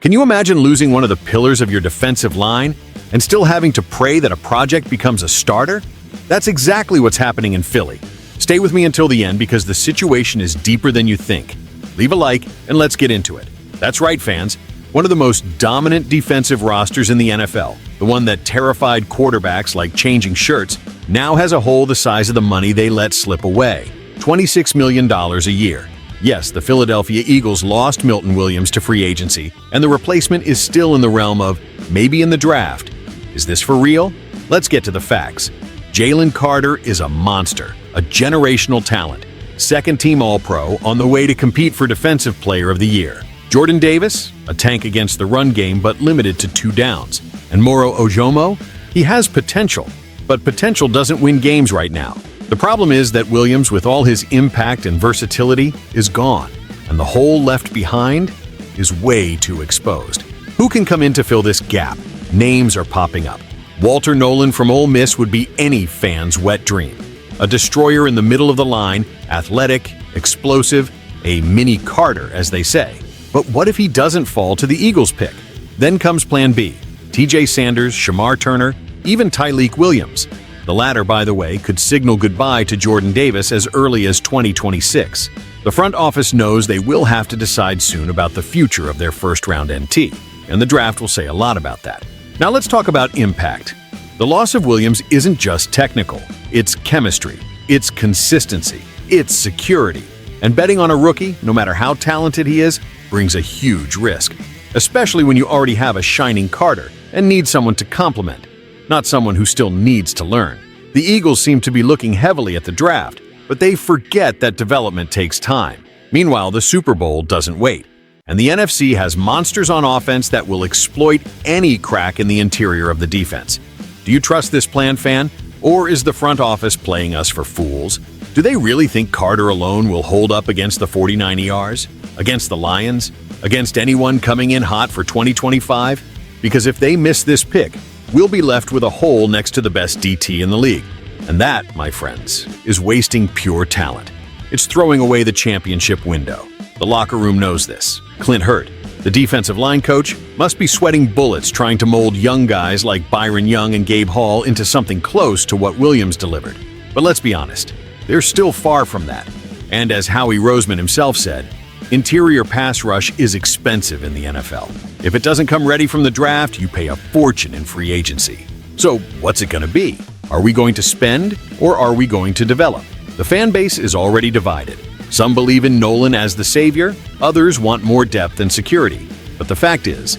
Can you imagine losing one of the pillars of your defensive line and still having to pray that a project becomes a starter? That's exactly what's happening in Philly. Stay with me until the end because the situation is deeper than you think. Leave a like and let's get into it. That's right, fans. One of the most dominant defensive rosters in the NFL, the one that terrified quarterbacks like changing shirts, now has a hole the size of the money they let slip away. $26 million a year. Yes, the Philadelphia Eagles lost Milton Williams to free agency, and the replacement is still in the realm of maybe in the draft. Is this for real? Let's get to the facts. Jalen Carter is a monster, a generational talent, second-team All-Pro on the way to compete for Defensive Player of the Year. Jordan Davis, a tank against the run game but limited to 2 downs. And Moro Ojomo, he has potential, but potential doesn't win games right now. The problem is that Williams, with all his impact and versatility, is gone, and the hole left behind is way too exposed. Who can come in to fill this gap? Names are popping up. Walter Nolan from Ole Miss would be any fan's wet dream. A destroyer in the middle of the line, athletic, explosive, a mini Carter, as they say. But what if he doesn't fall to the Eagles pick? Then comes Plan B. TJ Sanders, Shamar Turner, even Tyleik Williams. The latter, by the way, could signal goodbye to Jordan Davis as early as 2026. The front office knows they will have to decide soon about the future of their first-round NT, and the draft will say a lot about that. Now let's talk about impact. The loss of Williams isn't just technical. It's chemistry, it's consistency, it's security. And betting on a rookie, no matter how talented he is, brings a huge risk, especially when you already have a shining Carter and need someone to complement, not someone who still needs to learn. The Eagles seem to be looking heavily at the draft, but they forget that development takes time. Meanwhile, the Super Bowl doesn't wait, and the NFC has monsters on offense that will exploit any crack in the interior of the defense. Do you trust this plan, fan? Or is the front office playing us for fools? Do they really think Carter alone will hold up against the 49 ERs? Against the Lions? Against anyone coming in hot for 2025? Because if they miss this pick, we'll be left with a hole next to the best DT in the league. And that, my friends, is wasting pure talent. It's throwing away the championship window. The locker room knows this. Clint Hurt, the defensive line coach, must be sweating bullets trying to mold young guys like Byron Young and Gabe Hall into something close to what Williams delivered. But let's be honest, they're still far from that. And as Howie Roseman himself said, interior pass rush is expensive in the NFL. If it doesn't come ready from the draft, you pay a fortune in free agency. So what's it going to be? Are we going to spend or are we going to develop? The fan base is already divided. Some believe in Nolan as the savior, others want more depth and security. But the fact is,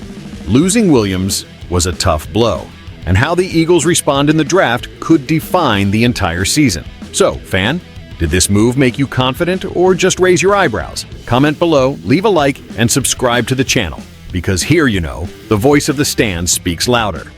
losing Williams was a tough blow, and how the Eagles respond in the draft could define the entire season. So, fan, did this move make you confident or just raise your eyebrows? Comment below, leave a like, and subscribe to the channel, because here, the voice of the stands speaks louder.